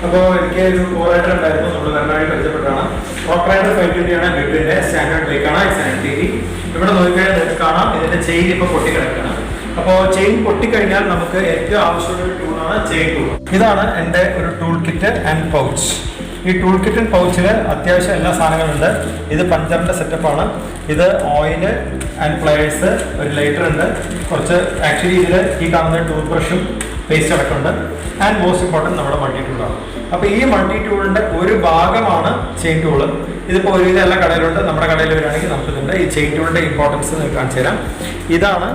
അപ്പോൾ എനിക്ക് ഒരു കോറൈഡർ ഉണ്ടായിരുന്നു, നമ്മൾ നന്നായി പരിചയപ്പെട്ടാണ്. കോറൈഡർ 520 ആണ്, ലിറ്റിന്റെ സ്റ്റാൻഡേർഡ് ബൈക്കാണ്. ഇവിടെ നോക്കിക്കഴിഞ്ഞാൽ നിങ്ങൾക്ക് കാണാം ഇതിന്റെ ചെയിൻ ഇപ്പോൾ പൊട്ടിക്കിടക്കുകയാണ്. അപ്പോൾ ചെയിൻ പൊട്ടിക്കഴിഞ്ഞാൽ നമുക്ക് ഏറ്റവും ആവശ്യമുള്ള ഒരു ടൂളാണ് ചെയിൻ ടൂൾ. ഇതാണ് എൻ്റെ ഒരു ടൂൾ കിറ്റ് ആൻഡ് പൗച്ച്. ഈ ടൂൾ കിറ്റ് ആൻഡ് പൗച്ചിൽ അത്യാവശ്യം എല്ലാ സാധനങ്ങളുണ്ട്. ഇത് പഞ്ചറിൻ്റെ സെറ്റപ്പാണ്. ഇത് ഓയില് ആൻഡ് പ്ലെയേഴ്സ്, ഒരു ലൈറ്റർ ഉണ്ട്, കുറച്ച് ആക്ച്വലി ഇതിൽ ഈ കാണുന്ന ടൂത്ത് ബ്രഷും പേസ്റ്റ് അടക്കമുണ്ട്. ആൻഡ് മോസ്റ്റ് ഇമ്പോർട്ടൻറ്റ് നമ്മുടെ മൾട്ടി ടൂളാണ്. അപ്പോൾ ഈ മൾട്ടി ടൂളിൻ്റെ ഒരു ഭാഗമാണ് ചെയിൻ ടൂള്. ഇതിപ്പോൾ ഒരുവിധം എല്ലാ കടയിലുണ്ട്. നമ്മുടെ കടയിൽ വരികയാണെങ്കിൽ നമുക്കിതുണ്ട്. ഈ ചെയിൻ ടൂളിൻ്റെ ഇമ്പോർട്ടൻസ് നിങ്ങൾക്ക് കാണിച്ചു തരാം. ഇതാണ്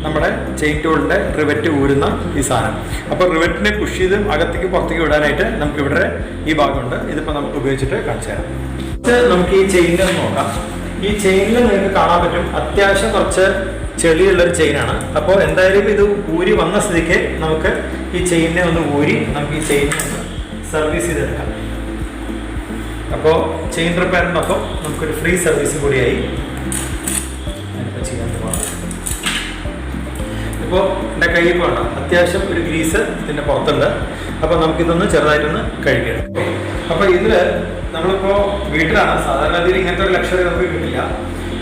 നമ്മുടെ ചെയിൻ ടൂളിൻ്റെ റിവറ്റ് ഊരുന്ന ഈ സാധനം. അപ്പോൾ റിവറ്റിനെ പുഷ് ചെയ്ത് അകത്തേക്ക് പുറത്തേക്ക് വിടാനായിട്ട് നമുക്കിവിടെ ഈ ഭാഗമുണ്ട്. ഇതിപ്പോൾ നമുക്ക് ഉപയോഗിച്ചിട്ട് കാണിച്ചു തരാം. ഇത് നമുക്ക് ഈ ചെയിനിൽ നോക്കാം. ഈ ചെയിനിൽ നിങ്ങൾക്ക് കാണാൻ പറ്റും അത്യാവശ്യം കുറച്ച് ചെളിയുള്ളൊരു ചെയിനാണ്. അപ്പോൾ എന്തായാലും ഇത് ഊരി വന്ന സ്ഥിതിക്ക് നമുക്ക് ഈ ചെയിനിനെ ഒന്ന് ഊരി നമുക്ക് ഈ ചെയിനിനെ ഒന്ന് സർവീസ് ചെയ്തെടുക്കാം. അപ്പോൾ ചെയിൻ റിപ്പയറിനൊപ്പം നമുക്കൊരു ഫ്രീ സർവീസ് കൂടിയായി. ഞാനിപ്പോൾ ചെയ്യാൻ പോകാം. ഇപ്പോൾ എൻ്റെ കയ്യിൽ വേണ്ട അത്യാവശ്യം ഒരു ഗ്രീസ് ഇതിൻ്റെ പുറത്തുണ്ട്. അപ്പോൾ നമുക്കിതൊന്ന് ചെറുതായിട്ടൊന്ന് കഴുകിയിടാം. അപ്പോൾ ഇതിൽ നമ്മളിപ്പോൾ വീട്ടിലാണ്, സാധാരണ രീതിയിൽ ഇങ്ങനത്തെ ഒരു ലക്ഷറി നമുക്ക് കിട്ടില്ല.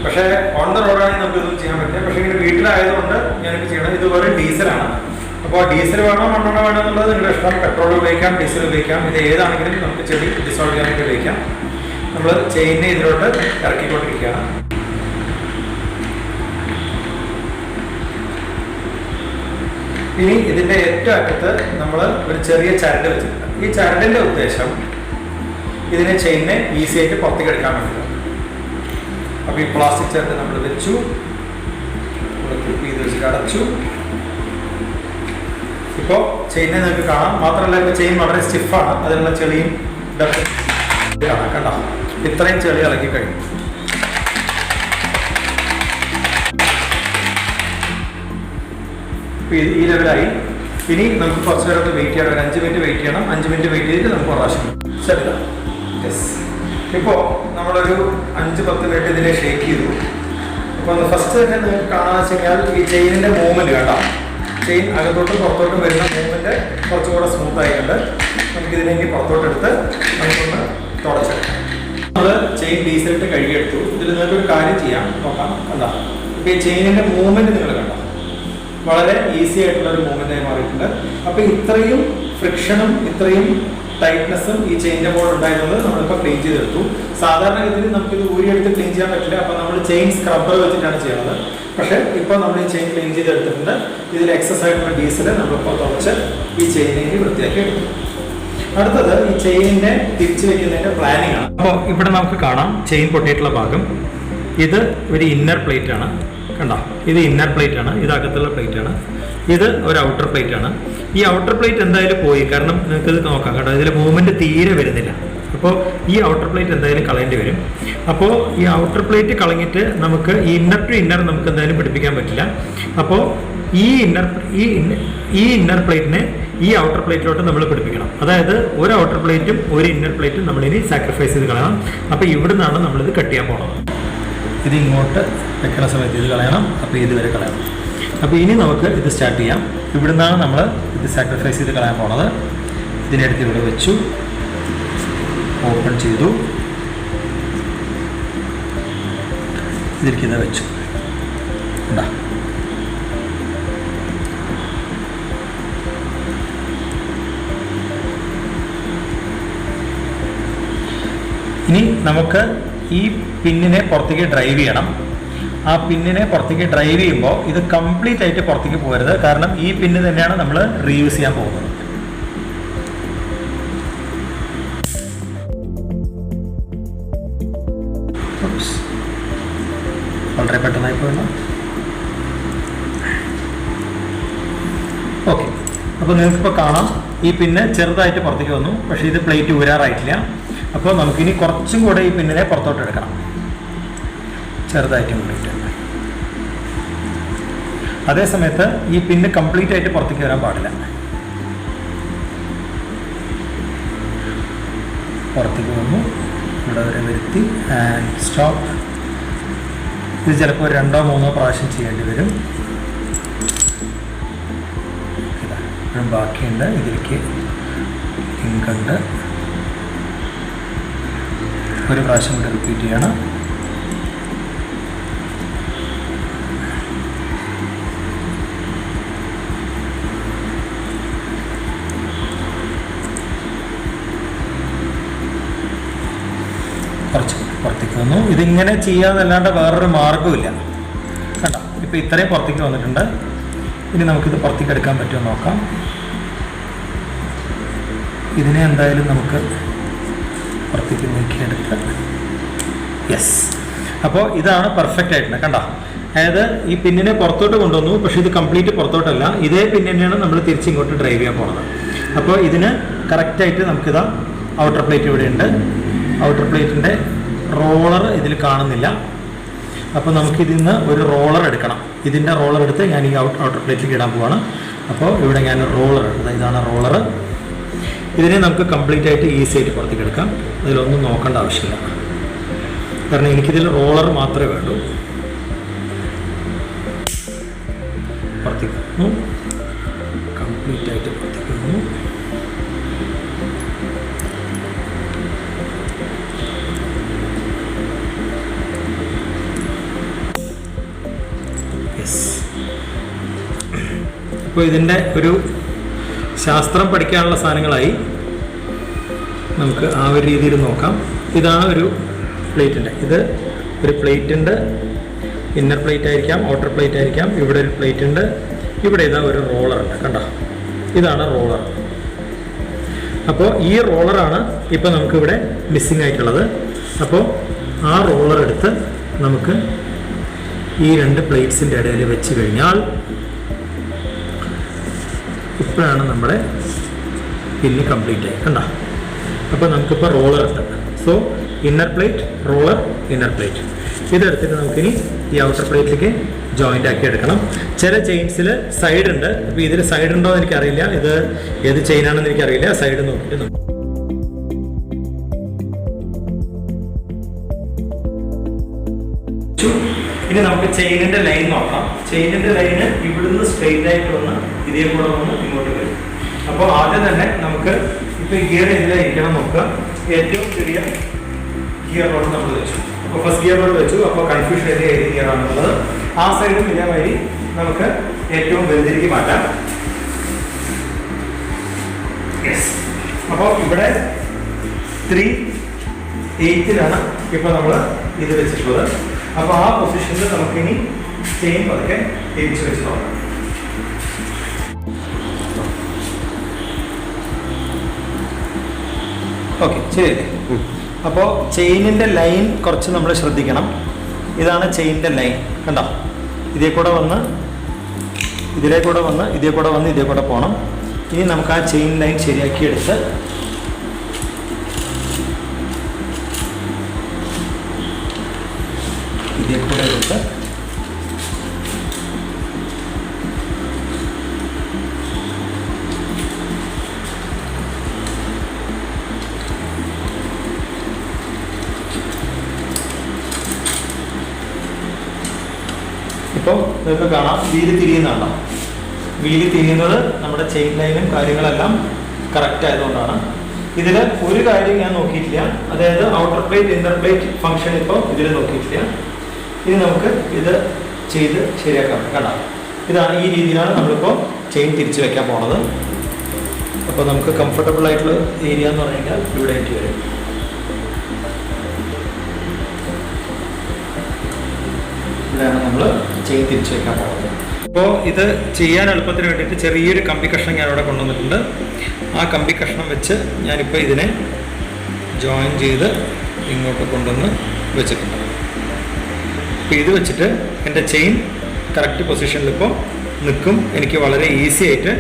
പക്ഷേ ഓൺ ദ റോഡാണെങ്കിൽ നമുക്കിതൊന്നും ചെയ്യാൻ പറ്റില്ല. പക്ഷേ ഇങ്ങനെ വീട്ടിലായതുകൊണ്ട് ഞാനിപ്പോൾ ചെയ്യണം. ഇത് വെറും ഡീസലാണ്. അപ്പോൾ ഡീസൽ വേണോ മണ്ണെണ്ണ വേണോ എന്നുള്ളത് നിങ്ങളുടെ ഇഷ്ടം. പെട്രോൾ ഉപയോഗിക്കാം, ഡീസൽ ഉപയോഗിക്കാം. ഇത് ഏതാണെങ്കിലും നമുക്ക് ചെടി ഡിസോൾവ് ചെയ്യാനായിട്ട് ഉപയോഗിക്കാം. നമ്മൾ ചെയിനെ ഇതിലോട്ട് ഇറക്കിക്കൊണ്ടിരിക്കുകയാണ്. ഇനി ഇതിൻ്റെ ഏറ്റവും അറ്റത്ത് നമ്മൾ ഒരു ചെറിയ ചരട് വെച്ചിട്ടുണ്ട്. ഈ ചരടിൻ്റെ ഉദ്ദേശം ഇതിനെ ചെയിനെ ഈസി ആയിട്ട് പുറത്തേക്ക് എടുക്കാൻ വേണ്ടിയിട്ടാണ്. അപ്പോൾ ഈ പ്ലാസ്റ്റിക് ചരട് നമ്മൾ വെച്ചു, ഇത് വെച്ചിട്ട് അടച്ചു. ഇപ്പോൾ ചെയിനെ നിങ്ങൾക്ക് കാണാം. മാത്രമല്ല ഇപ്പോൾ ചെയിൻ വളരെ സ്റ്റിഫാണ്. അതിനുള്ള ചെളിയും കാണാം. കണ്ടോ, ഇത്രയും ചെളി ഇളക്കി കഴിഞ്ഞു. ഈ ലെവലായി. ഇനി നമുക്ക് കുറച്ച് നേരം ഒന്ന് വെയിറ്റ് ചെയ്യണം. ഒരു 5 മിനിറ്റ് വെയിറ്റ് ചെയ്യണം. 5 മിനിറ്റ് വെയിറ്റ് ചെയ്തിട്ട് നമുക്ക് പ്രാവശ്യം ശരി. യെസ്, ഇപ്പോൾ നമ്മളൊരു 5-10 മിനിറ്റ് ഇതിനെ ഷേക്ക് ചെയ്തു. അപ്പോൾ ഫസ്റ്റ് തന്നെ നിങ്ങൾക്ക് കാണാൻ വെച്ച് കഴിഞ്ഞാൽ ഈ ചെയിനിൻ്റെ മൂവ്മെൻറ്റ് കേട്ടോ, ചെയിൻ അകത്തോട്ടും പുറത്തോട്ടും വരുന്ന മൂവ്മെൻറ്റ് കുറച്ചുകൂടെ സ്മൂത്ത് ആയിട്ടുണ്ട്. നമുക്കിതിലേക്ക് പുറത്തോട്ടെടുത്ത് നമുക്കൊന്ന് തുടച്ചെടുക്കാം. നമ്മൾ ചെയിൻ ഡീസലിട്ട് കഴുകിയെടുത്തു. ഇതിൽ നിങ്ങൾക്കൊരു കാര്യം ചെയ്യാം, നോക്കാം. കണ്ടോ, ഇപ്പോൾ ഈ ചെയിനിൻ്റെ മൂവ്മെൻറ്റ് നിങ്ങൾ കണ്ടോ, വളരെ ഈസി ആയിട്ടുള്ള ഒരു മൂവ്മെൻറ്റായി മാറിയിട്ടുണ്ട്. അപ്പോൾ ഇത്രയും ഫ്രിക്ഷനും ഇത്രയും ടൈറ്റ്നെസ്സും ഈ ചെയിൻ്റെ ബോർഡ് ഉണ്ടായിരുന്നത് നമ്മളിപ്പോൾ ക്ലീൻ ചെയ്തെടുത്തു. സാധാരണ രീതിയിൽ നമുക്കിത് ഊരിയെടുത്ത് ക്ലീൻ ചെയ്യാൻ പറ്റില്ല. അപ്പോൾ നമ്മൾ ചെയിൻ സ്ക്രബ്ബർ വെച്ചിട്ടാണ് ചെയ്യുന്നത്. പക്ഷേ ഇപ്പോൾ നമ്മൾ ഈ ചെയിൻ ക്ലീൻ ചെയ്തെടുത്തിട്ടുണ്ട്. ഇതിൽ എക്സസ് ആയിട്ടുള്ള ഡീസൽ നമ്മളിപ്പോൾ തുറച്ച് ഈ ചെയിനിലേക്ക് വൃത്തിയാക്കി എടുക്കും. അടുത്തത് ഈ ചെയിനിനെ തിരിച്ചു വെക്കുന്നതിൻ്റെ പ്ലാനിങ് ആണ്. അപ്പോൾ ഇവിടെ നമുക്ക് കാണാം ചെയിൻ പൊട്ടിയിട്ടുള്ള ഭാഗം. ഇത് ഒരു ഇന്നർ പ്ലേറ്റ് ആണ്. കണ്ടോ, ഇത് ഇന്നർ പ്ലേറ്റ് ആണ്, ഇത് അകത്തുള്ള പ്ലേറ്റ് ആണ്. ഇത് ഒരു ഔട്ടർ പ്ലേറ്റ് ആണ്. ഈ ഔട്ടർ പ്ലേറ്റ് എന്തായാലും പോയി, കാരണം നിങ്ങൾക്ക് ഇത് നോക്കാം. കേട്ടോ, ഇതിൽ മൂവ്മെൻറ്റ് തീരെ വരുന്നില്ല. അപ്പോൾ ഈ ഔട്ടർ പ്ലേറ്റ് എന്തായാലും കളയേണ്ടി വരും. അപ്പോൾ ഈ ഔട്ടർ പ്ലേറ്റ് കളഞ്ഞിട്ട് നമുക്ക് ഈ ഇന്നർ ടു ഇന്നർ നമുക്ക് എന്തായാലും പിടിപ്പിക്കാൻ പറ്റില്ല. അപ്പോൾ ഈ ഇന്നർ പ്ലേറ്റിനെ ഈ ഔട്ടർ പ്ലേറ്റിലോട്ട് നമ്മൾ പിടിപ്പിക്കണം. അതായത് ഒരു ഔട്ടർ പ്ലേറ്റും ഒരു ഇന്നർ പ്ലേറ്റും നമ്മളിനി സാക്രിഫൈസ് ചെയ്ത് കളയണം. അപ്പോൾ ഇവിടെ നിന്നാണ് നമ്മളിത് കട്ട് ചെയ്യാൻ പോകുന്നത്. ഇത് ഇങ്ങോട്ട് വെക്കുന്ന സമയത്ത് ഇത് കളയണം. അപ്പോൾ ഇതുവരെ കളയണം. അപ്പോൾ ഇനി നമുക്ക് ഇത് സ്റ്റാർട്ട് ചെയ്യാം. ഇവിടെ നിന്നാണ് നമ്മൾ ഇത് സാക്രിഫൈസ് ചെയ്ത് കളയാൻ പോണത്. ഇതിനെടുത്ത് ഇവിടെ വെച്ചു, ഓപ്പൺ ചെയ്തു, ഇതിലേക്ക് ഇത് വെച്ചു. ഉണ്ടാ, ഇനി നമുക്ക് ഈ പിന്നിനെ പുറത്തേക്ക് ഡ്രൈവ് ചെയ്യണം. ആ പിന്നിനെ പുറത്തേക്ക് ഡ്രൈവ് ചെയ്യുമ്പോൾ ഇത് കംപ്ലീറ്റ് ആയിട്ട് പുറത്തേക്ക് പോകരുത്. കാരണം ഈ പിന്ന് തന്നെയാണ് നമ്മൾ റീയൂസ് ചെയ്യാൻ പോകുന്നത്. വളരെ പെട്ടെന്നായി പോകണം. ഓക്കെ, അപ്പോൾ നിങ്ങൾക്കിപ്പോൾ കാണാം ഈ പിന്ന് ചെറുതായിട്ട് പുറത്തേക്ക് വന്നു. പക്ഷേ ഇത് പ്ലേറ്റ് ഊരാറായിട്ടില്ല. അപ്പോൾ നമുക്കിനി കുറച്ചും കൂടെ ഈ പിന്നിനെ പുറത്തോട്ട് എടുക്കണം, ചെറുതായിട്ടും കൂടിയിട്ട്. അതേ സമയത്ത് ഈ പിന്ന് കംപ്ലീറ്റ് ആയിട്ട് പുറത്തേക്ക് വരാൻ പാടില്ല. പുറത്തേക്ക് വന്നു, ഇവിടെ വരെ വരുത്തി ആൻഡ് സ്റ്റോപ്പ്. ഇത് ചിലപ്പോൾ 2-3 പ്രാവശ്യം ചെയ്യേണ്ടി വരും. ഇപ്പോഴും ബാക്കിയുണ്ട്. ഇതിലേക്ക് ഇങ്കണ്ട് ഒരു പ്രാവശ്യം കൂടി റിപ്പീറ്റ് ചെയ്യണം. കുറച്ച് പുറത്തേക്ക് വന്നു. ഇതിങ്ങനെ ചെയ്യാന്നല്ലാണ്ട് വേറൊരു മാർഗ്ഗമില്ല. കണ്ടോ, ഇപ്പോൾ ഇത്രയും പുറത്തേക്ക് വന്നിട്ടുണ്ട്. ഇനി നമുക്കിത് പുറത്തേക്ക് എടുക്കാൻ പറ്റുമോ നോക്കാം. ഇതിനെ എന്തായാലും നമുക്ക് പുറത്തേക്ക് നോക്കിയെടുത്ത്, യെസ്. അപ്പോൾ ഇതാണ് പെർഫെക്റ്റ് ആയിട്ടുണ്ട്. കണ്ടോ, അതായത് ഈ പിന്നിനെ പുറത്തോട്ട് കൊണ്ടുവന്നു, പക്ഷേ ഇത് കംപ്ലീറ്റ് പുറത്തോട്ടല്ല, ഇതേ പിന്നിനെയാണ് നമ്മൾ തിരിച്ചിങ്ങോട്ട് ഡ്രൈവ് ചെയ്യാൻ പോകുന്നത്. അപ്പോൾ ഇതിന് കറക്റ്റായിട്ട് നമുക്കിതാ ഔട്ടർ പ്ലേറ്റ് ഇവിടെ ഉണ്ട്. ഔട്ടർ പ്ലേറ്റിൻ്റെ റോളർ ഇതിൽ കാണുന്നില്ല. അപ്പോൾ നമുക്കിതിൽ നിന്ന് ഒരു റോളർ എടുക്കണം. ഇതിൻ്റെ റോളർ എടുത്ത് ഞാൻ ഈ ഔട്ടർ പ്ലേറ്റിലേക്ക് ഇടാൻ പോവാണ്. അപ്പോൾ ഇവിടെ ഞാൻ റോളർ, ഇതാണ് റോളർ. ഇതിനെ നമുക്ക് കംപ്ലീറ്റ് ആയിട്ട് ഈസി ആയിട്ട് പുറത്തേക്ക് എടുക്കാം. അതിലൊന്നും നോക്കേണ്ട ആവശ്യമില്ല, കാരണം എനിക്കിതിൽ റോളർ മാത്രമേ വേണ്ടൂ. പുറത്തേക്ക് വന്നു, കംപ്ലീറ്റ് ആയിട്ട് പുറത്തേക്ക് വന്നു. ഇപ്പോൾ ഇതിൻ്റെ ഒരു ശാസ്ത്രം പഠിക്കാനുള്ള സാധനങ്ങളായി നമുക്ക് ആ ഒരു രീതിയിൽ നോക്കാം. ഇതാണ് ഒരു പ്ലേറ്റിൻ്റെ, ഇത് ഒരു പ്ലേറ്റ് ഉണ്ട്. ഇന്നർ പ്ലേറ്റ് ആയിരിക്കാം, ഔട്ടർ പ്ലേറ്റ് ആയിരിക്കാം. ഇവിടെ ഒരു പ്ലേറ്റ് ഉണ്ട്, ഇവിടെ ഇതാ ഒരു റോളർ ഉണ്ട്. കണ്ടോ, ഇതാണ് റോളർ. അപ്പോൾ ഈ റോളറാണ് ഇപ്പോൾ നമുക്കിവിടെ മിസ്സിങ് ആയിട്ടുള്ളത്. അപ്പോൾ ആ റോളർ എടുത്ത് നമുക്ക് ഈ രണ്ട് പ്ലേറ്റ്സിൻ്റെ ഇടയിൽ വെച്ച് കഴിഞ്ഞാൽ ഇപ്പോഴാണ് നമ്മുടെ പിന്ന് കംപ്ലീറ്റ് ആയി. കണ്ടോ, അപ്പോൾ നമുക്കിപ്പോൾ റോളർ ഉണ്ട്. So inner plate, roller, inner plate ഇതെടുത്തിട്ട് നമുക്കിനി ഈ ഔട്ടർ പ്ലേറ്റിലേക്ക് ജോയിൻ്റ് ആക്കി എടുക്കണം. ചില ചെയിൻസിൽ സൈഡ് ഉണ്ട്. അപ്പോൾ ഇതിൽ സൈഡ് ഉണ്ടോ എന്ന് എനിക്കറിയില്ല, ഇത് ഏത് ചെയിനാണെന്ന് എനിക്കറിയില്ല. സൈഡ് നോക്കിയിട്ട് ഇനി നമുക്ക് ചെയിനിൻ്റെ ലൈൻ നോക്കാം. ചെയിനിൻ്റെ ലൈന് ഇവിടുന്ന് സ്ട്രെയിറ്റ് ആയിട്ട് വന്ന് ഇതേ കൂടെ വന്ന് ഇങ്ങോട്ട് വരും. അപ്പോൾ ആദ്യം തന്നെ നമുക്ക് ഇപ്പോൾ ഗിയർ ഇതിലായിരിക്കണം നോക്കുക. ഏറ്റവും ചെറിയ ഗിയർ റോഡ് നമ്മൾ വെച്ചു. അപ്പോൾ ഫസ്റ്റ് ഗിയർ റോഡ് വെച്ചു. അപ്പോൾ കൺഫ്യൂഷൻ ഏത് ഗിയർ ആണുള്ളത്. ആ സൈഡും ഇതേമാതിരി നമുക്ക് ഏറ്റവും വലുതിലേക്ക് മാറ്റാം. യെസ്. അപ്പോൾ ഇവിടെ 3/8 ഇപ്പോൾ നമ്മൾ ഇത് വെച്ചിട്ടുള്ളത്. അപ്പോൾ ആ പൊസിഷനിൽ നമുക്കിനി ചെയിൻ പതുക്കെ തിരിച്ചു വെച്ച് നോക്കാം. ഓക്കെ, ശരിയല്ലേ? അപ്പോൾ ചെയിനിൻ്റെ ലൈൻ കുറച്ച് നമ്മൾ ശ്രദ്ധിക്കണം. ഇതാണ് ചെയിനിൻ്റെ ലൈൻ. കണ്ടോ, ഇതേ കൂടെ വന്ന് ഇതിലേ കൂടെ വന്ന് ഇതേ കൂടെ വന്ന് ഇതേ കൂടെ പോകണം. ഇനി നമുക്ക് ആ ചെയിൻ ലൈൻ ശരിയാക്കിയെടുത്ത് ഇതേ കൂടെ എടുത്ത് ഇപ്പോൾ നിങ്ങൾക്ക് കാണാം വീല് തിരിയുന്നതാണോ. വീല് തിരിയുന്നത് നമ്മുടെ ചെയിൻ ലൈനും കാര്യങ്ങളെല്ലാം കറക്റ്റ് ആയതുകൊണ്ടാണ്. ഇതിൽ ഒരു കാര്യം ഞാൻ നോക്കിയിട്ടില്ല, അതായത് outer plate inner plate function ഇപ്പോൾ ഇതിൽ നോക്കിയിട്ടില്ല. ഇനി നമുക്ക് ഇത് ചെയ്ത് ശരിയാക്കാം. കണ്ടാം, ഇതാണ് ഈ രീതിയിലാണ് നമ്മളിപ്പോൾ ചെയിൻ തിരിച്ച് വെക്കാൻ പോണത്. അപ്പോൾ നമുക്ക് കംഫർട്ടബിൾ ആയിട്ടുള്ള ഏരിയ എന്ന് പറഞ്ഞു കഴിഞ്ഞാൽ ഇവിടെ ആയിട്ട് വരും. ഇവിടെയാണ് നമ്മൾ ചെയിൻ തിരിച്ച് വെക്കാൻ പോകുന്നത്. അപ്പോൾ ഇത് ചെയ്യാൻ എളുപ്പത്തിന് വേണ്ടിയിട്ട് ചെറിയൊരു കമ്പി കഷ്ണം ഞാനിവിടെ കൊണ്ടുവന്നിട്ടുണ്ട്. ആ കമ്പി കഷ്ണം വെച്ച് ഞാനിപ്പോൾ ഇതിനെ ജോയിൻ ചെയ്ത് ഇങ്ങോട്ട് കൊണ്ടുവന്ന് വെച്ചിട്ടുണ്ട്. അപ്പോൾ ഇത് വെച്ചിട്ട് എൻ്റെ ചെയിൻ കറക്റ്റ് പൊസിഷനിൽ ഇപ്പോൾ നിൽക്കും. എനിക്ക് വളരെ ഈസി ആയിട്ട്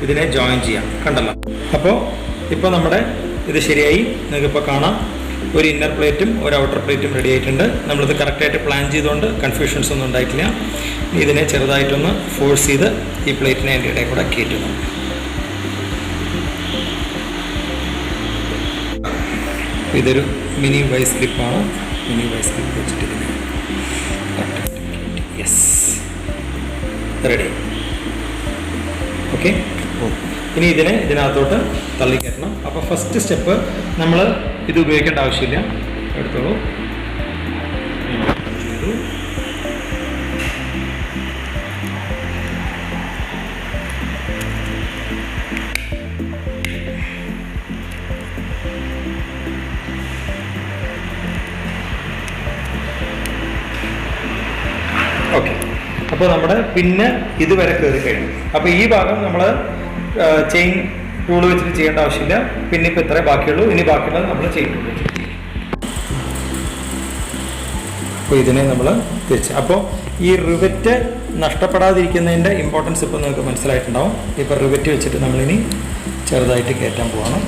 ഇതിനെ ജോയിൻ ചെയ്യാം. കണ്ടല്ലോ. അപ്പോൾ ഇപ്പോൾ നമ്മുടെ ഇത് ശരിയായി. നിങ്ങൾക്കിപ്പോൾ കാണാം ഒരു ഇന്നർ പ്ലേറ്റും ഒരു ഔട്ടർ പ്ലേറ്റും റെഡി ആയിട്ടുണ്ട്. നമ്മളിത് കറക്റ്റായിട്ട് പ്ലാൻ ചെയ്തുകൊണ്ട് കൺഫ്യൂഷൻസ് ഒന്നും ഉണ്ടായിട്ടില്ല. ഇതിനെ ചെറുതായിട്ടൊന്ന് ഫോഴ്സ് ചെയ്ത് ഈ പ്ലേറ്റിനെ എൻ്റെ ഇടയിൽ കൂടെ കയറ്റുന്നു. ഇതൊരു മിനി വൈസ് ക്ലിപ്പാണ്. മിനി വൈസ് ക്ലിപ്പ് വെച്ചിട്ട് ഇതിനെ യെസ് റെഡി. ഓക്കെ. ഇനി ഇതിനകത്തോട്ട് തള്ളിക്കയറ്റണം. അപ്പോൾ ഫസ്റ്റ് സ്റ്റെപ്പ് നമ്മൾ ഇത് ഉപയോഗിക്കേണ്ട ആവശ്യമില്ല. എടുത്തോളൂ. ഓക്കെ, അപ്പോൾ നമ്മുടെ പിന്നെ ഇതുവരെ കയറി കഴിഞ്ഞു. അപ്പോൾ ഈ ഭാഗം നമ്മൾ ചെയിൻ ടൂൾ വെച്ചിട്ട് ചെയ്യേണ്ട ആവശ്യമില്ല. പിന്നെ ഇപ്പോൾ ഇത്രേ ബാക്കിയുള്ളൂ. ഇനി ബാക്കിയുള്ളത് നമ്മൾ ചെയിൻ ടൂൾ വെച്ചിട്ട്. അപ്പോൾ ഇതിനെ നമ്മൾ തിരിച്ച്, അപ്പോൾ ഈ റിവറ്റ് നഷ്ടപ്പെടാതിരിക്കുന്നതിൻ്റെ ഇമ്പോർട്ടൻസ് ഇപ്പോൾ നിങ്ങൾക്ക് മനസ്സിലായിട്ടുണ്ടാവും. ഇപ്പോൾ റിവറ്റ് വെച്ചിട്ട് നമ്മളിനി ചെറുതായിട്ട് കയറ്റാൻ പോവാണ്.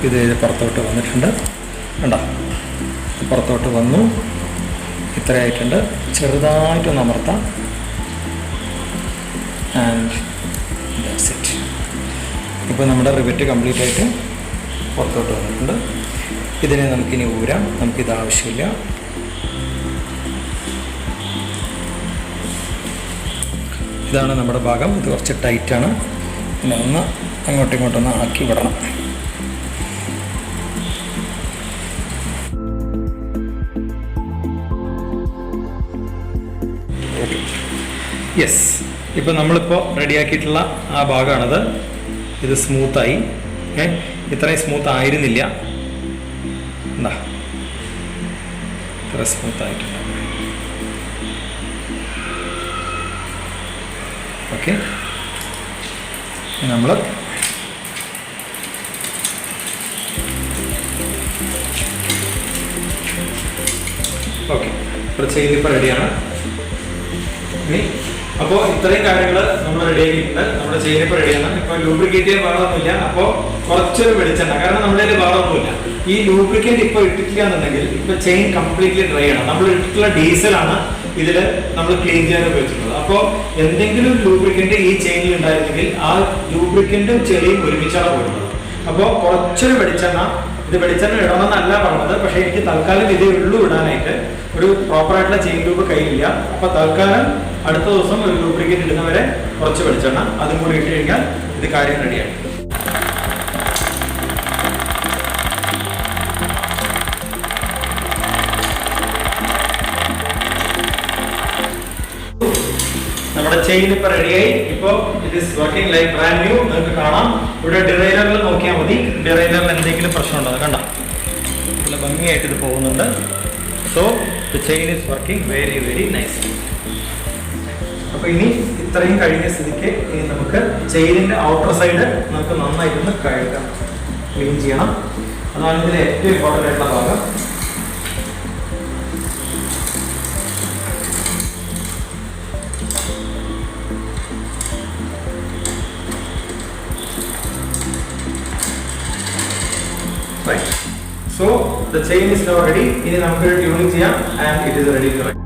ഇത് പുറത്തോട്ട് വന്നിട്ടുണ്ട്. കണ്ടോ, പുറത്തോട്ട് വന്നു. ഇത്രയായിട്ടുണ്ട്. ചെറുതായിട്ടൊന്ന് അമർത്താം. And that's it. ഇപ്പോൾ നമ്മുടെ റിവറ്റ് കംപ്ലീറ്റ് ആയിട്ട് പുറത്തോട്ട് വന്നിട്ടുണ്ട്. ഇതിനെ നമുക്കിനി ഊരാം. നമുക്കിത് ആവശ്യമില്ല. ഇതാണ് നമ്മുടെ ഭാഗം. ഇത് കുറച്ച് ടൈറ്റാണ്. പിന്നെ ഒന്ന് അങ്ങോട്ടും ഇങ്ങോട്ടൊന്ന് ആക്കി വിടണം. യെസ്, ഇപ്പോൾ നമ്മളിപ്പോൾ റെഡിയാക്കിയിട്ടുള്ള ആ ഭാഗമാണത്. ഇത് സ്മൂത്തായി. ഇത്രയും സ്മൂത്ത് ആയിരുന്നില്ല. എന്താ ഇത്ര സ്മൂത്തായിട്ടുണ്ട്. ഓക്കെ, നമ്മൾ ഓക്കെ ഇപ്പോൾ ചെയിൻ ഇപ്പോൾ റെഡിയാണ്. ഇനി അപ്പോൾ ഇത്രയും കാര്യങ്ങൾ നമ്മൾ റെഡിയാക്കിയിട്ടുണ്ട്. നമ്മുടെ ചെയിൻ ഇപ്പോൾ റെഡിയാണ്. ഇപ്പോൾ ലൂബ്രിക്കേറ്റ് ചെയ്യാൻ ഭാഗമൊന്നുമില്ല. അപ്പോൾ കുറച്ചൊരു വെളിച്ചെണ്ണ, കാരണം നമ്മുടെ കയ്യിൽ ഭാഗമൊന്നുമില്ല. ഈ ലൂബ്രിക്കേറ്റ് ഇപ്പോൾ ഇട്ടിട്ടില്ല എന്നുണ്ടെങ്കിൽ ഇപ്പോൾ ചെയിൻ കംപ്ലീറ്റ്ലി ഡ്രൈ ആണ്. നമ്മൾ ഇട്ടിട്ടുള്ള ഡീസലാണ് ഇതിൽ നമ്മൾ ക്ലീൻ ചെയ്യാൻ ഉപയോഗിച്ചിട്ടുള്ളത്. അപ്പോൾ എന്തെങ്കിലും ലൂബ്രിക്കൻ്റ് ഈ ചെയിനിൽ ഉണ്ടായിരുന്നെങ്കിൽ ആ ലൂബ്രിക്കൻ്റും ചെളിയും ഒരുമിച്ചാണ് പോയിട്ടുള്ളത്. അപ്പോൾ കുറച്ചൊരു വെളിച്ചെണ്ണ, ഇത് വെളിച്ചെണ്ണ ഇടണമെന്നല്ല പറഞ്ഞത്, പക്ഷേ എനിക്ക് തൽക്കാലം ഇതേ ഉള്ളൂ ഇടാനായിട്ട്. ഒരു പ്രോപ്പറായിട്ടുള്ള ചെയിൻ ലൂബ് കയ്യിലില്ല. അപ്പോൾ തൽക്കാലം അടുത്ത ദിവസം ഒരു ലൂബ്രിക്കേറ്റ് ഇടുന്നവരെ കുറച്ച് വെളിച്ചെണ്ണ അതും കൂടി ഇട്ട് കഴിഞ്ഞാൽ ഇത് കാര്യം റെഡിയാണ്. നമ്മുടെ ചെയിൻ ഇപ്പൊ റെഡിയായി. ഇപ്പോൾ it is working like brand new. നിങ്ങൾക്ക് കാണാം. ഇവിടെ ഡിറൈലറിൽ നോക്കിയാൽ മതി. ഡിറൈലറിൽ എന്തെങ്കിലും പ്രശ്നമുണ്ടോ കണ്ട, നല്ല ഭംഗിയായിട്ട് ഇത് പോകുന്നുണ്ട്. So the chain is working very very nice. അപ്പോൾ ഇനി ഇത്രയും കഴിഞ്ഞ സ്ഥിതിക്ക് ഇനി നമുക്ക് ചെയിനിന്റെ ഔട്ടർ സൈഡ് നമുക്ക് നന്നായിട്ടൊന്ന് കഴുകാം, ക്ലീൻ ചെയ്യണം. അതാണ് ഇതിലെ ഏറ്റവും ഇമ്പോർട്ടൻ്റ് ആയിട്ടുള്ള ഭാഗം. So the chain is now ready. ഇനി നമുക്ക് ട്യൂണിംഗ് ചെയ്യാം. And it is ready to ride.